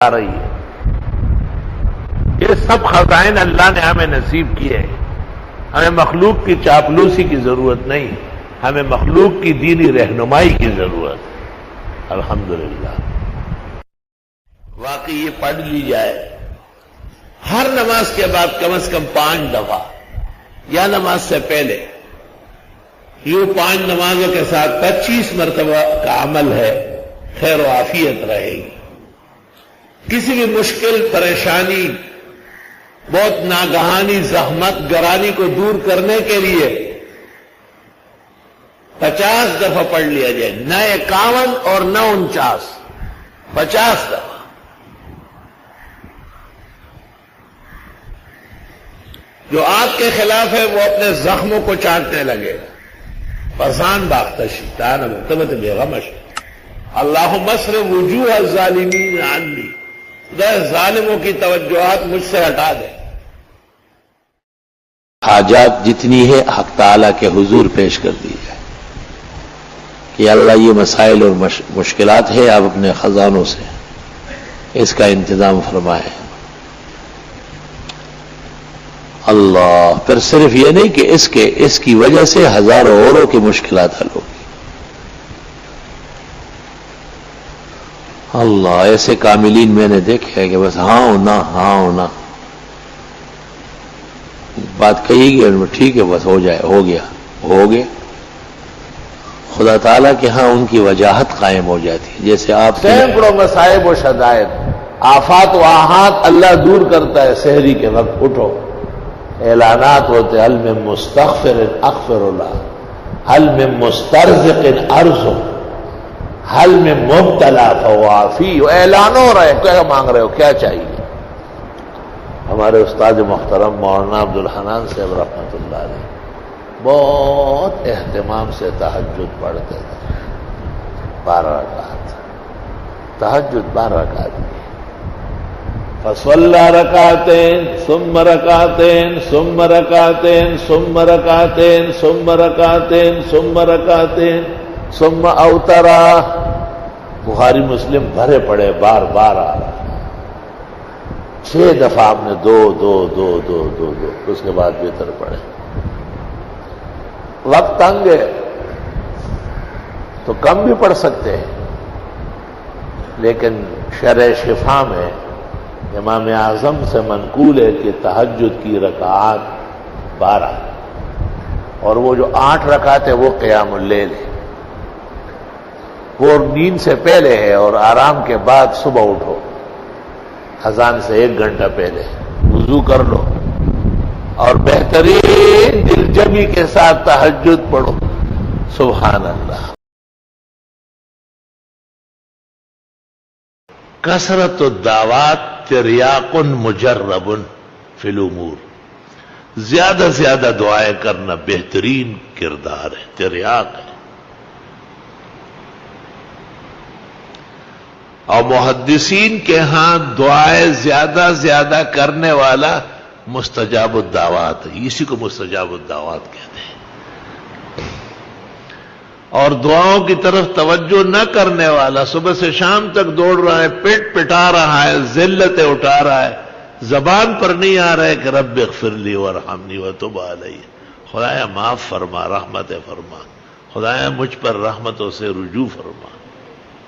آ رہی ہے. یہ سب خزائن اللہ نے ہمیں نصیب کیے ہیں. ہمیں مخلوق کی چاپلوسی کی ضرورت نہیں، ہمیں مخلوق کی دینی رہنمائی کی ضرورت ہے. الحمدللہ. واقعی یہ پڑھ لی جائے ہر نماز کے بعد کم از کم 5 دفعہ یا نماز سے پہلے. یوں 5 نمازوں کے ساتھ 25 مرتبہ کا عمل ہے، خیر و عافیت رہے گی. کسی بھی مشکل پریشانی، بہت ناگہانی زحمت گرانی کو دور کرنے کے لیے 50 دفعہ پڑھ لیا جائے، نہ 51 اور نہ 49، 50 دفعہ. جو آپ کے خلاف ہے وہ اپنے زخموں کو چاٹنے لگے گا. فسان باختشی تانا مرتبت بغمش اللہم اصرف وجوہ الظالمین عنی، ظالموں کی توجہات مجھ سے ہٹا دے. حاجات جتنی ہے حق تعالیٰ کے حضور پیش کر دی جائے کہ اللہ یہ مسائل اور مشکلات ہے، آپ اپنے خزانوں سے اس کا انتظام فرمائے. اللہ. پھر صرف یہ نہیں کہ اس کی وجہ سے ہزاروں اوروں کی مشکلات حل ہوگی. اللہ. ایسے کاملین میں نے دیکھے کہ بس ہاں ہونا بات کہی گئی، ٹھیک ہے بس ہو جائے، ہو گیا. خدا تعالیٰ کے ہاں ان کی وجاہت قائم ہو جاتی ہے. جیسے آپ سینکڑوں مصائب و شدائد، آفات و آحات اللہ دور کرتا ہے. سحری کے وقت اٹھو، اعلانات ہوتے حل من مستغفر اغفر اللہ، حل من مسترزق ارزق، حل میں مبتلا فوافی. اعلان ہو رہے، کیا مانگ رہے ہو، کیا چاہیے. ہمارے استاد محترم مولانا عبدالحنان صاحب رحمۃ اللہ علیہ بہت اہتمام سے تہجد پڑھتے تھے. 12 رکعت تہجد، 12 رکعت. فصلى ركعتين ثم ركعتين ثم ركعتين ثم ركعتين ثم ركعتين ثم ركعتين ثم اوتر. بخاری مسلم بھرے پڑے، بار بار آ رہا. 6 دفعہ ہم نے دو اس کے بعد وتر پڑے. وقت تنگ ہے تو کم بھی پڑھ سکتے ہیں، لیکن شرح شفا میں امام اعظم سے منقول ہے کہ تہجد کی رکعات 12، اور وہ جو 8 رکعت ہے وہ قیام اللیل ہے. وہ نیند سے پہلے ہے، اور آرام کے بعد صبح اٹھو، اذان سے 1 گھنٹہ پہلے وضو کر لو اور بہترین دلجمی کے ساتھ تہجد پڑھو. سبحان اللہ. کثرت الدعوات تریاق مجرب فی الامور. زیادہ زیادہ دعائیں کرنا بہترین کردار ہے، تریاق ہے. اور محدثین کے ہاں دعائیں زیادہ کرنے والا مستجاب الدعوات ہے. اسی کو مستجاب الدعوات کہتے ہیں. اور دعاؤں کی طرف توجہ نہ کرنے والا صبح سے شام تک دوڑ رہا ہے، پیٹ پٹا رہا ہے، ذلتیں اٹھا رہا ہے، زبان پر نہیں آ رہا ہے کہ رب اغفر لی وارحمنی وتب علی، خدایا معاف فرما، رحمت فرما، خدایا مجھ پر رحمتوں سے رجوع فرما،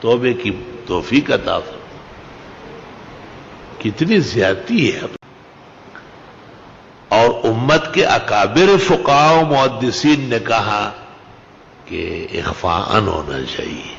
توبے کی توفیق عطا فرما. کتنی زیادتی ہے. اور امت کے اکابر فقہاء و محدثین نے کہا کہ اخفاءً ہونا چاہیے.